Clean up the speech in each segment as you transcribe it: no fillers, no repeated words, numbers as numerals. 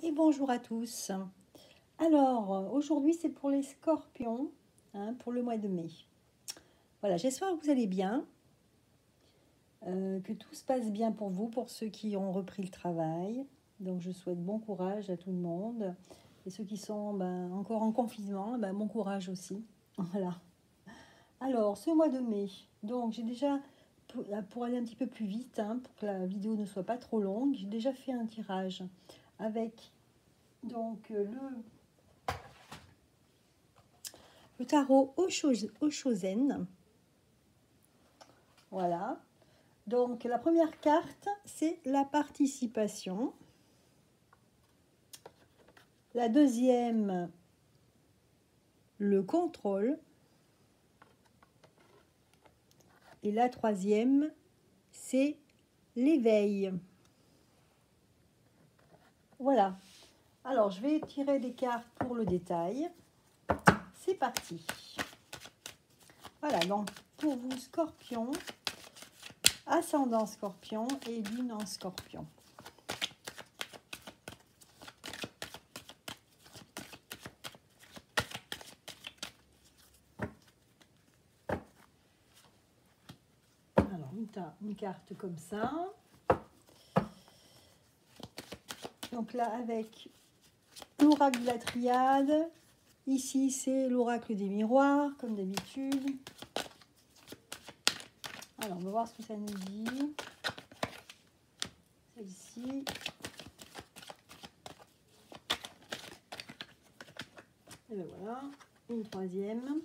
Et bonjour à tous. Alors, aujourd'hui, c'est pour les scorpions, pour le mois de mai. Voilà, j'espère que vous allez bien, que tout se passe bien pour vous, pour ceux qui ont repris le travail. Donc, je souhaite bon courage à tout le monde. Et ceux qui sont encore en confinement, bon courage aussi. Voilà. Alors, ce mois de mai, donc j'ai déjà, pour aller un petit peu plus vite, pour que la vidéo ne soit pas trop longue, j'ai déjà fait un tirage avec donc le tarot Oshozen. Voilà. Donc, la première carte, c'est la participation. La deuxième, le contrôle. Et la troisième, c'est l'éveil. Voilà. Alors, je vais tirer des cartes pour le détail. C'est parti. Voilà, donc pour vous, Scorpion, ascendant Scorpion et lune en Scorpion. Alors, une carte comme ça. Donc là, avec l'oracle de la triade. Ici, c'est l'oracle des miroirs, comme d'habitude. Alors, on va voir ce que ça nous dit. Celle-ci. Et bien voilà, une troisième.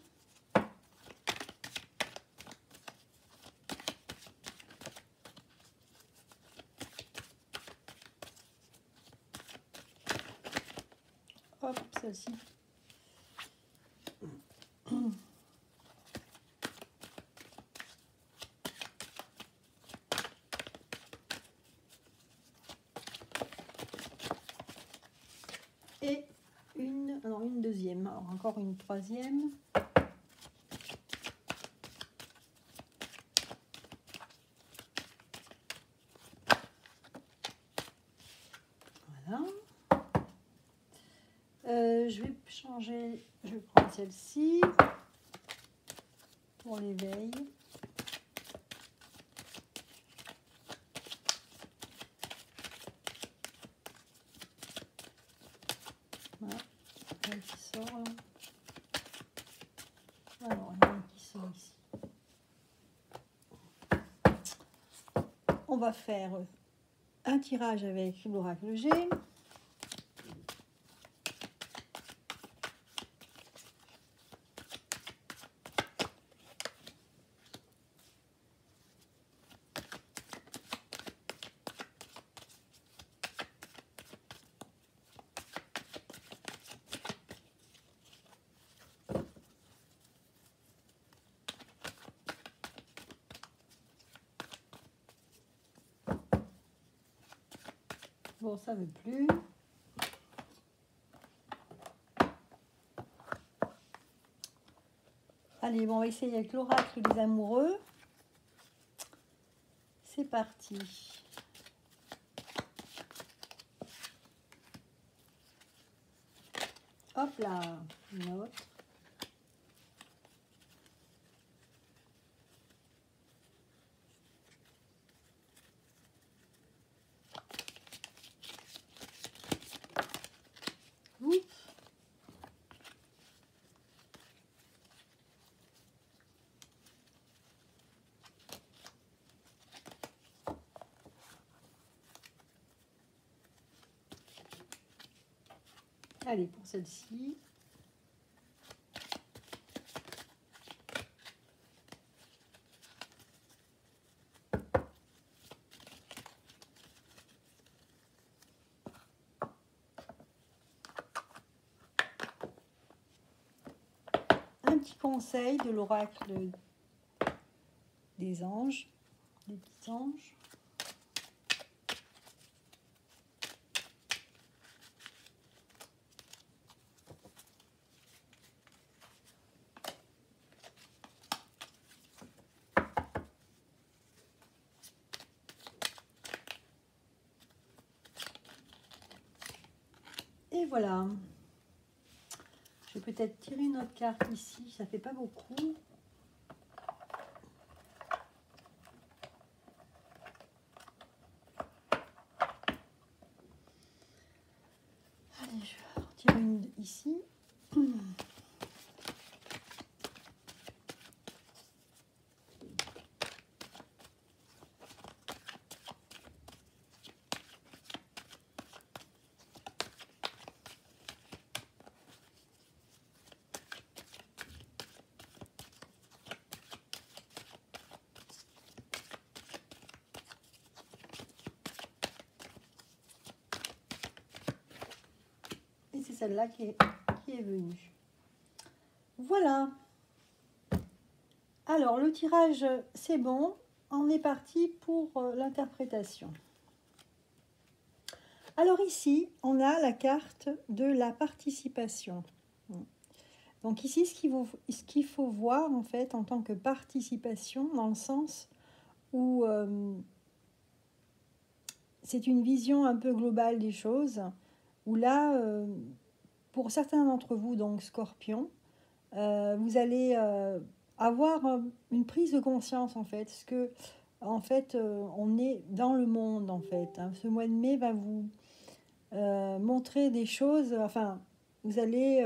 Hop, celle-ci. Et une deuxième. Alors, encore une troisième. Voilà. Je vais changer, je vais prendre celle-ci pour l'éveil. Voilà, elle qui sort là. Alors, il y en a une qui sort ici. On va faire un tirage avec l'oracle G. Bon, ça ne veut plus. Allez, bon, on va essayer avec l'oracle des amoureux. C'est parti. Hop là, une autre. Oups. Allez, pour celle-ci. Un petit conseil de l'oracle des anges, des petits anges. Et voilà. Je vais peut-être tirer une autre carte ici, ça fait pas beaucoup. Allez, je vais en tirer une ici. Et c'est celle-là qui est venue. Voilà. Alors, le tirage, c'est bon. On est parti pour l'interprétation. Alors ici, on a la carte de la participation. Donc ici, ce qu'il faut voir en fait en tant que participation, dans le sens où c'est une vision un peu globale des choses, où là, pour certains d'entre vous, donc Scorpion, vous allez avoir une prise de conscience en fait, parce que en fait, on est dans le monde en fait. Hein. Ce mois de mai va vous montrer des choses, enfin, vous allez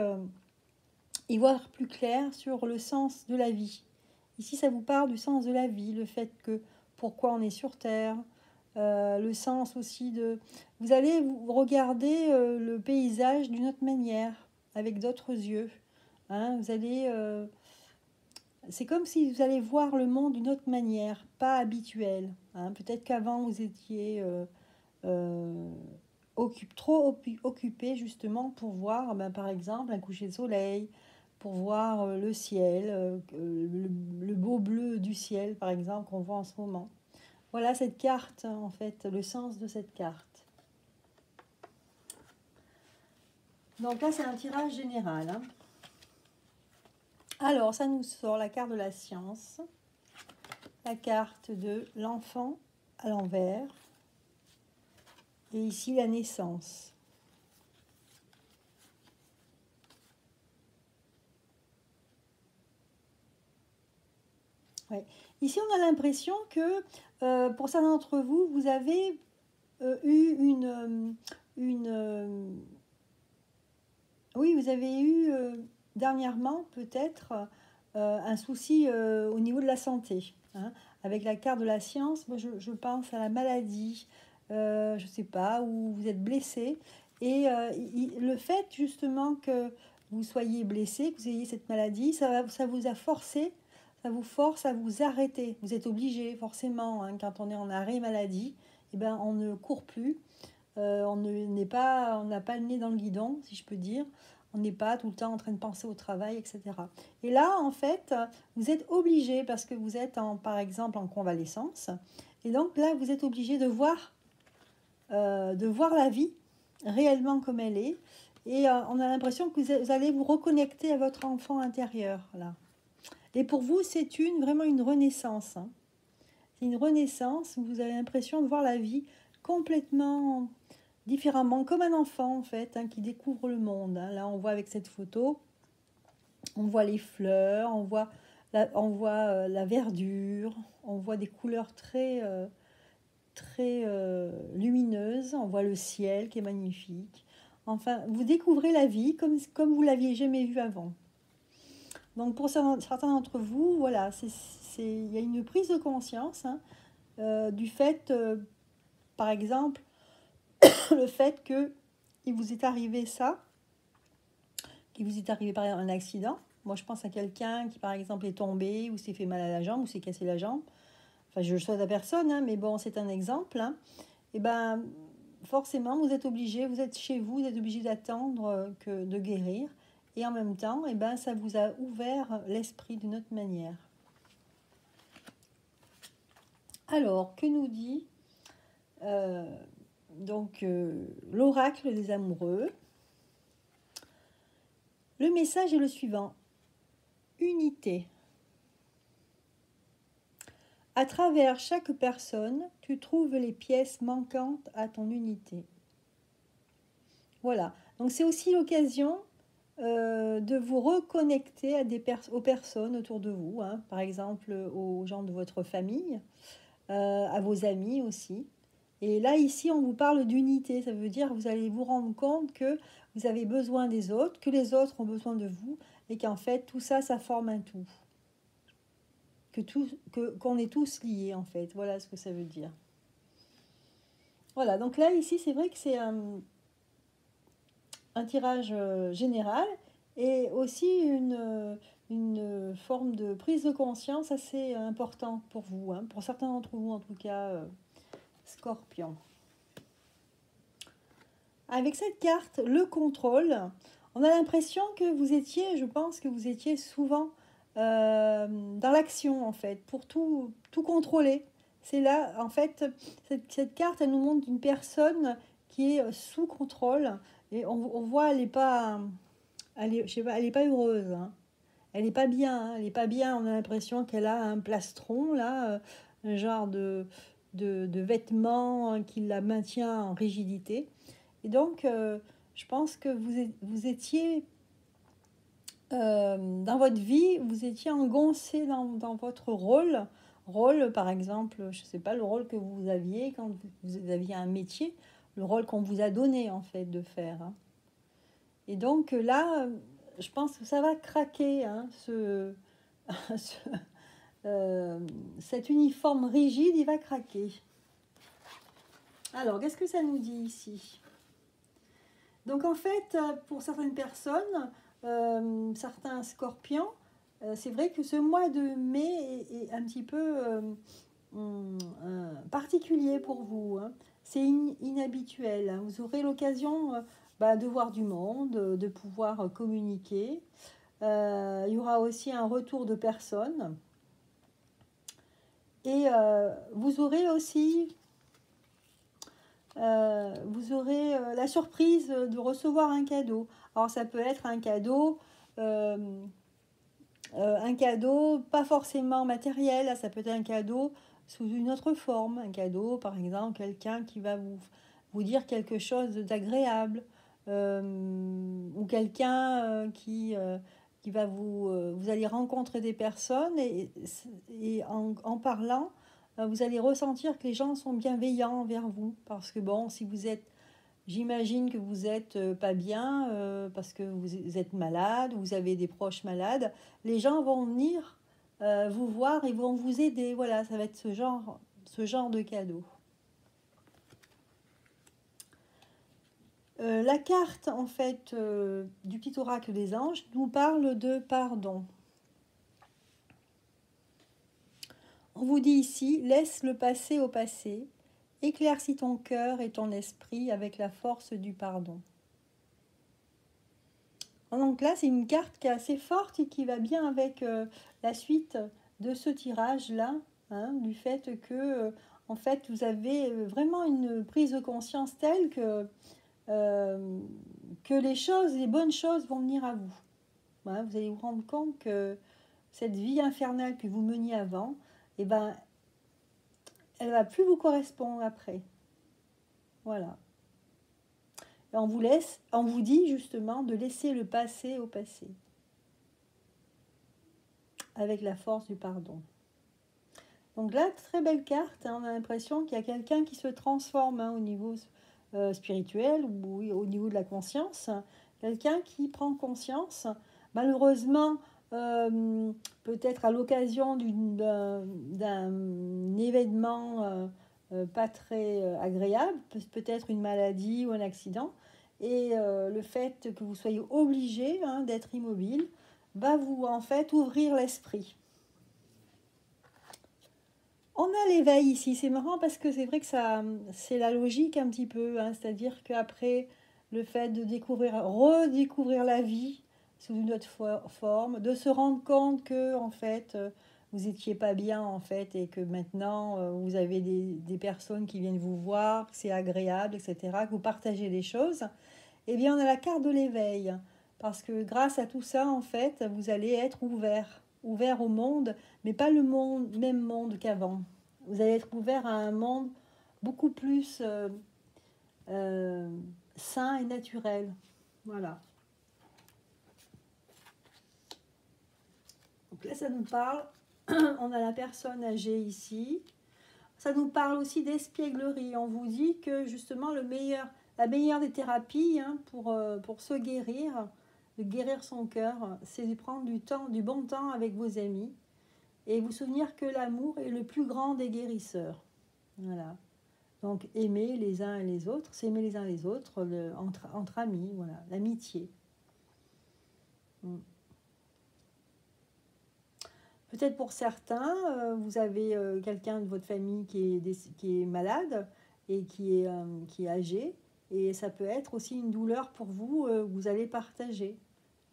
y voir plus clair sur le sens de la vie. Ici, ça vous parle du sens de la vie, le fait que pourquoi on est sur Terre, le sens aussi de... Vous allez vous regarder le paysage d'une autre manière, avec d'autres yeux. Hein, vous allez... c'est comme si vous allez voir le monde d'une autre manière, pas habituelle. Hein. Peut-être qu'avant, vous étiez trop occupé justement pour voir, ben, par exemple, un coucher de soleil, pour voir le ciel, le beau bleu du ciel, par exemple, qu'on voit en ce moment. Voilà cette carte, en fait, le sens de cette carte. Donc là, c'est un tirage général. Hein. Alors, ça nous sort la carte de la science, la carte de l'enfant à l'envers, et ici la naissance. Ouais. Ici, on a l'impression que pour certains d'entre vous, vous avez eu oui, vous avez eu dernièrement peut-être un souci au niveau de la santé. Hein. Avec la carte de la science, moi je pense à la maladie, je ne sais pas, où vous êtes blessé. Et le fait justement que vous soyez blessé, que vous ayez cette maladie, ça vous a forcé, ça vous force à vous arrêter. Vous êtes obligé forcément, hein, quand on est en arrêt maladie, eh ben, on ne court plus. On n'a pas le nez dans le guidon, si je peux dire. On n'est pas tout le temps en train de penser au travail, etc. Et là, en fait, vous êtes obligé, parce que vous êtes, par exemple, en convalescence. Et donc là, vous êtes obligé de voir la vie réellement comme elle est. Et on a l'impression que vous allez vous reconnecter à votre enfant intérieur. Là. Et pour vous, c'est vraiment une renaissance. Hein. C'est une renaissance. Vous avez l'impression de voir la vie complètement différemment, comme un enfant en fait, hein, qui découvre le monde. Hein. Là, on voit avec cette photo, on voit les fleurs, on voit la verdure, on voit des couleurs très lumineuses, on voit le ciel qui est magnifique. Enfin, vous découvrez la vie comme vous l'aviez jamais vue avant. Donc pour certains d'entre vous, voilà, il y a une prise de conscience hein, du fait, par exemple, le fait que il vous est arrivé ça, qu'il vous est arrivé par exemple un accident. Moi, je pense à quelqu'un qui, par exemple, est tombé ou s'est fait mal à la jambe ou s'est cassé la jambe. Enfin, je le souhaite à personne, hein, mais bon, c'est un exemple. Hein. Et ben, forcément, vous êtes obligé, vous êtes chez vous, vous êtes obligé d'attendre de guérir. Et en même temps, et ben, ça vous a ouvert l'esprit d'une autre manière. Alors, que nous dit l'oracle des amoureux? Le message est le suivant. Unité. À travers chaque personne, tu trouves les pièces manquantes à ton unité. Voilà. Donc c'est aussi l'occasion de vous reconnecter à aux personnes autour de vous, hein, par exemple aux gens de votre famille, à vos amis aussi. Et là, ici, on vous parle d'unité. Ça veut dire que vous allez vous rendre compte que vous avez besoin des autres, que les autres ont besoin de vous, et qu'en fait, tout ça, ça forme un tout. Qu'on est tous liés, en fait. Voilà ce que ça veut dire. Voilà, donc là, ici, c'est vrai que c'est un tirage général et aussi une forme de prise de conscience assez importante pour vous, hein, pour certains d'entre vous, en tout cas, Scorpion. Avec cette carte, le contrôle, on a l'impression que vous étiez, je pense que vous étiez souvent dans l'action, en fait, pour tout contrôler. C'est là, en fait, cette carte, elle nous montre une personne qui est sous contrôle. Et on voit, elle n'est pas, je sais pas, elle est pas heureuse. Hein. Elle n'est pas bien. Hein. Elle n'est pas bien. On a l'impression qu'elle a un plastron, là, un genre de vêtement qui la maintient en rigidité. Et donc, je pense que vous étiez, dans votre vie, vous étiez engoncé dans votre rôle. Rôle, par exemple, je ne sais pas, le rôle que vous aviez quand vous aviez un métier, le rôle qu'on vous a donné, en fait, de faire. Hein. Et donc, là, je pense que ça va craquer, hein, cet uniforme rigide, il va craquer. Alors, qu'est-ce que ça nous dit ici ? Donc en fait, pour certaines personnes, certains scorpions, c'est vrai que ce mois de mai est un petit peu particulier pour vous. Hein. C'est inhabituel. Hein. Vous aurez l'occasion de voir du monde, de pouvoir communiquer. Il y aura aussi un retour de personnes. Et vous aurez aussi la surprise de recevoir un cadeau. Alors ça peut être un cadeau pas forcément matériel, ça peut être un cadeau sous une autre forme, un cadeau par exemple quelqu'un qui va vous dire quelque chose d'agréable, ou quelqu'un qui va vous allez rencontrer des personnes et en parlant, vous allez ressentir que les gens sont bienveillants envers vous. Parce que bon, si vous êtes, j'imagine que vous êtes pas bien parce que vous êtes malade, vous avez des proches malades, les gens vont venir vous voir et vont vous aider. Voilà, ça va être ce genre de cadeau. La carte, en fait, du petit oracle des anges nous parle de pardon. On vous dit ici, laisse le passé au passé, éclaircis ton cœur et ton esprit avec la force du pardon. Donc là, c'est une carte qui est assez forte et qui va bien avec la suite de ce tirage-là, hein, du fait que, en fait, vous avez vraiment une prise de conscience telle que les bonnes choses vont venir à vous. Voilà, vous allez vous rendre compte que cette vie infernale que vous meniez avant, eh ben, elle ne va plus vous correspondre après. Voilà. Et on vous dit justement de laisser le passé au passé. Avec la force du pardon. Donc là, très belle carte, hein, on a l'impression qu'il y a quelqu'un qui se transforme au niveau spirituel ou au niveau de la conscience. Quelqu'un qui prend conscience, malheureusement, peut-être à l'occasion d'un événement pas très agréable, peut-être une maladie ou un accident, et le fait que vous soyez obligé d'être immobile va vous en fait ouvrir l'esprit. On a l'éveil ici, c'est marrant parce que c'est vrai que c'est la logique un petit peu, hein, c'est-à-dire qu'après le fait de redécouvrir la vie sous une autre forme, de se rendre compte que en fait vous étiez pas bien en fait et que maintenant vous avez des personnes qui viennent vous voir, que c'est agréable, etc., que vous partagez des choses, eh bien on a la carte de l'éveil parce que grâce à tout ça en fait vous allez être ouvert au monde, mais pas le même monde qu'avant. Vous allez être ouvert à un monde beaucoup plus sain et naturel. Voilà. Donc là, ça nous parle, on a la personne âgée ici. Ça nous parle aussi d'espièglerie. On vous dit que justement la meilleure des thérapies hein, pour se guérir, de guérir son cœur, c'est de prendre du bon temps avec vos amis et vous souvenir que l'amour est le plus grand des guérisseurs. Voilà. Donc aimer les uns et les autres, s'aimer les uns les autres entre amis, voilà, l'amitié. Peut-être pour certains, vous avez quelqu'un de votre famille qui est malade et qui est âgé. Et ça peut être aussi une douleur pour vous, vous allez partager.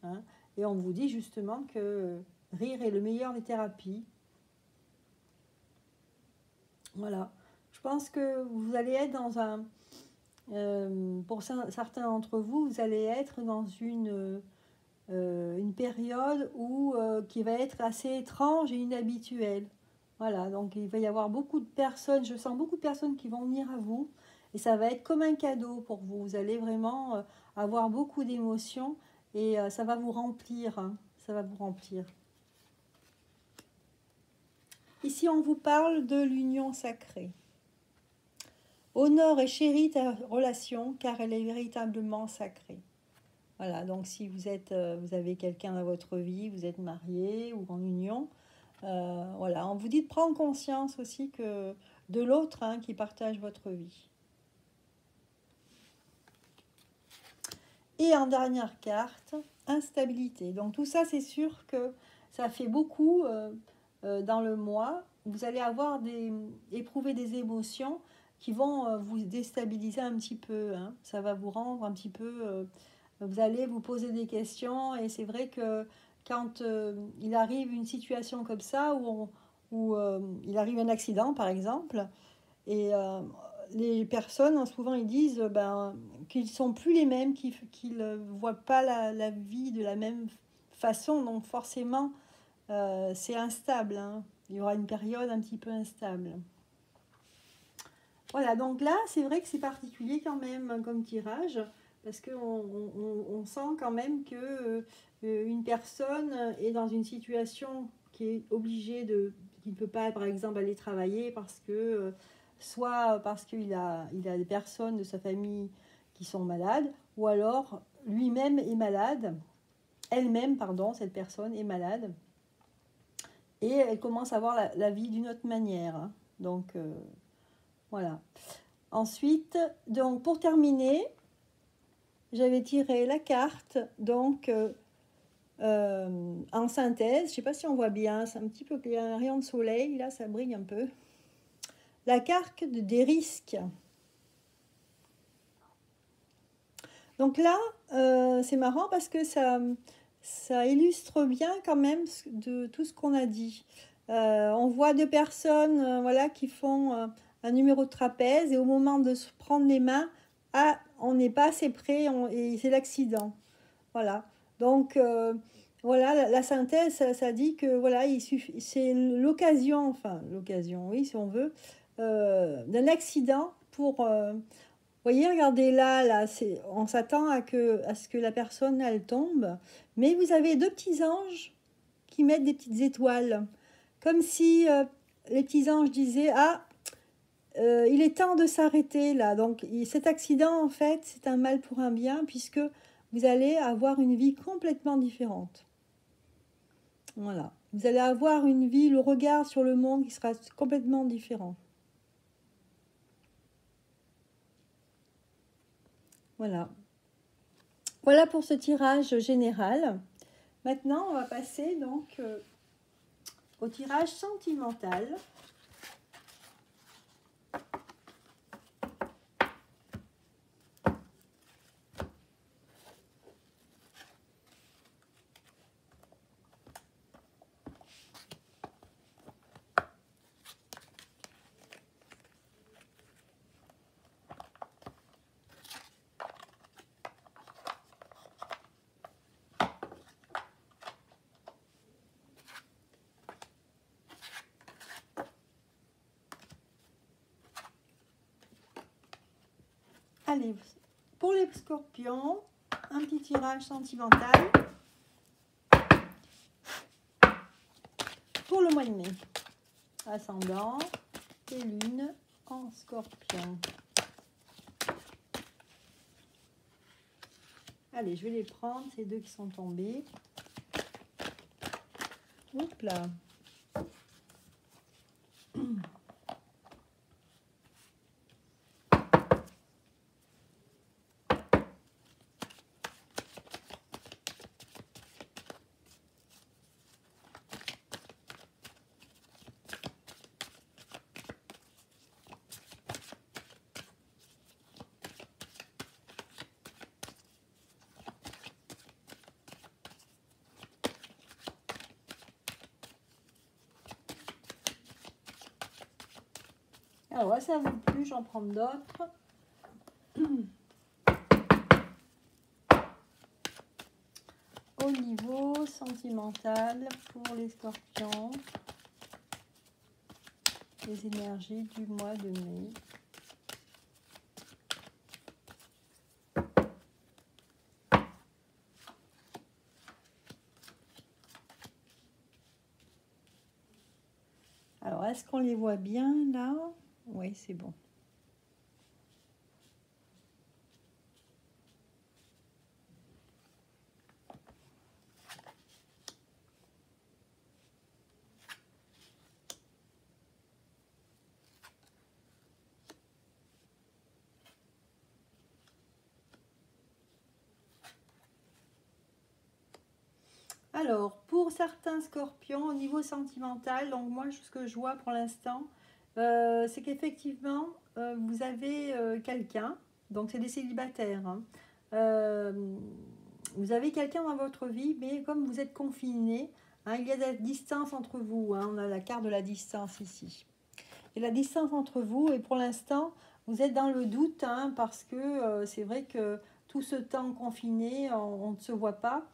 Hein. Et on vous dit justement que rire est le meilleur des thérapies. Voilà. Je pense que vous allez être dans un... pour certains d'entre vous, vous allez être dans une période qui va être assez étrange et inhabituelle. Voilà, donc il va y avoir beaucoup de personnes, je sens beaucoup de personnes qui vont venir à vous, et ça va être comme un cadeau pour vous. Vous allez vraiment avoir beaucoup d'émotions, et ça va vous remplir, hein, ça va vous remplir. Ici, on vous parle de l'union sacrée. Honore et chéris ta relation, car elle est véritablement sacrée. Voilà, donc si vous avez quelqu'un dans votre vie, vous êtes marié ou en union, voilà, on vous dit de prendre conscience aussi que de l'autre hein, qui partage votre vie. Et en dernière carte, instabilité. Donc tout ça, c'est sûr que ça fait beaucoup dans le mois. Vous allez éprouver des émotions qui vont vous déstabiliser un petit peu. Hein. Ça va vous rendre un petit peu... vous allez vous poser des questions et c'est vrai que quand il arrive une situation comme ça où il arrive un accident par exemple et les personnes souvent ils disent qu'ils ne sont plus les mêmes, qu'ils ne voient pas la vie de la même façon, donc forcément c'est instable, hein. Il y aura une période un petit peu instable. Voilà, donc là c'est vrai que c'est particulier quand même comme tirage. Parce qu'on sent quand même qu'une personne est dans une situation qui est obligée qui ne peut pas, par exemple, aller travailler parce que, soit parce qu'il a des personnes de sa famille qui sont malades, ou alors lui-même est malade, elle-même, pardon, cette personne est malade, et elle commence à voir la vie d'une autre manière. Hein. Donc, voilà. Ensuite, donc, pour terminer, j'avais tiré la carte, donc en synthèse, je ne sais pas si on voit bien, c'est un petit peu, il y a un rayon de soleil, là ça brille un peu. La carte des risques. Donc là, c'est marrant parce que ça illustre bien quand même de tout ce qu'on a dit. On voit deux personnes voilà, qui font un numéro de trapèze et au moment de se prendre les mains, on n'est pas assez près et c'est l'accident. Voilà. Donc, voilà, la synthèse, ça dit que voilà, c'est l'occasion, oui, si on veut, d'un accident pour... vous voyez, regardez là on s'attend à ce que la personne, elle tombe. Mais vous avez deux petits anges qui mettent des petites étoiles. Comme si les petits anges disaient, il est temps de s'arrêter là. Donc cet accident, en fait, c'est un mal pour un bien, puisque vous allez avoir une vie complètement différente. Voilà. Vous allez avoir une vie, le regard sur le monde qui sera complètement différent. Voilà. Voilà pour ce tirage général. Maintenant, on va passer donc au tirage sentimental. Allez, pour les scorpions, un petit tirage sentimental pour le mois de mai. Ascendant et lune en Scorpion. Allez, je vais les prendre, ces deux qui sont tombés. Oups là. Alors là, ça ne vaut plus, j'en prends d'autres. Au niveau sentimental pour les scorpions, les énergies du mois de mai. Alors, est-ce qu'on les voit bien là? Oui, c'est bon. Alors, pour certains scorpions, au niveau sentimental, donc moi, ce que je vois pour l'instant, c'est qu'effectivement, vous avez quelqu'un, donc c'est des célibataires, hein. Vous avez quelqu'un dans votre vie, mais comme vous êtes confinés, hein, il y a de la distance entre vous, hein, on a la carte de la distance ici. Et la distance entre vous, et pour l'instant, vous êtes dans le doute, hein, parce que c'est vrai que tout ce temps confiné, on ne se voit pas.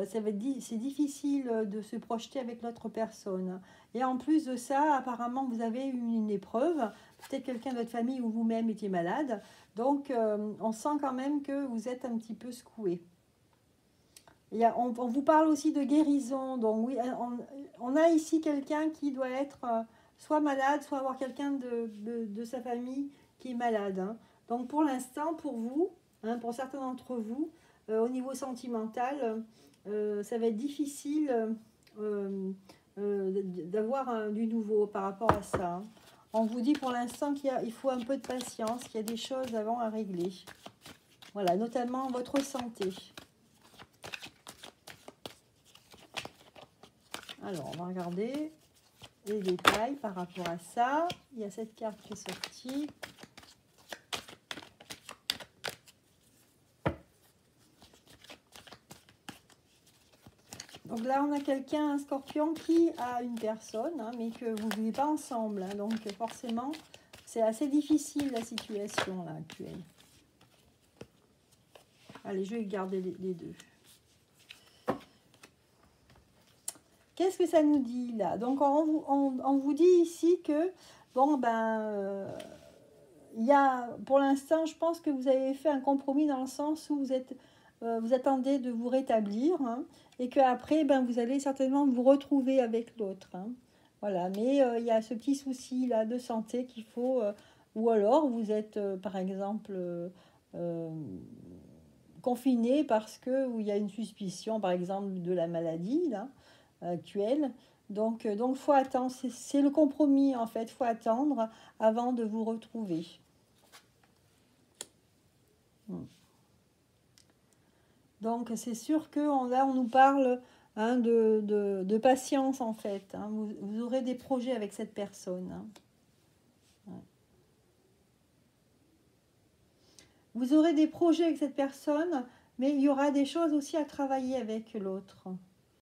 C'est difficile de se projeter avec l'autre personne. Et en plus de ça, apparemment, vous avez eu une épreuve. Peut-être quelqu'un de votre famille ou vous-même étiez malade. Donc, on sent quand même que vous êtes un petit peu secoué. On vous parle aussi de guérison. Donc, oui, on a ici quelqu'un qui doit être soit malade, soit avoir quelqu'un de sa famille qui est malade, hein. Donc, pour l'instant, pour vous, hein, pour certains d'entre vous, au niveau sentimental, ça va être difficile d'avoir du nouveau par rapport à ça, hein. On vous dit pour l'instant qu'il faut un peu de patience, qu'il y a des choses avant à régler. Voilà, notamment votre santé. Alors, on va regarder les détails par rapport à ça. Il y a cette carte qui est sortie. Donc là, on a quelqu'un, un scorpion, qui a une personne, hein, mais que vous ne vivez pas ensemble, hein. Donc forcément, c'est assez difficile la situation là, actuelle. Allez, je vais garder les deux. Qu'est-ce que ça nous dit là? Donc on vous dit ici que, bon ben, il y a, pour l'instant, je pense que vous avez fait un compromis dans le sens où vous attendez de vous rétablir, hein, et qu'après, ben, vous allez certainement vous retrouver avec l'autre, hein. Voilà, mais il y a ce petit souci là de santé qu'il faut, ou alors vous êtes par exemple confiné parce que il y a une suspicion par exemple de la maladie là, actuelle. Donc faut attendre, c'est le compromis en fait, faut attendre avant de vous retrouver. Donc c'est sûr que là on nous parle, hein, de patience en fait, hein. Vous aurez des projets avec cette personne, hein. Ouais. Vous aurez des projets avec cette personne, mais il y aura des choses aussi à travailler avec l'autre.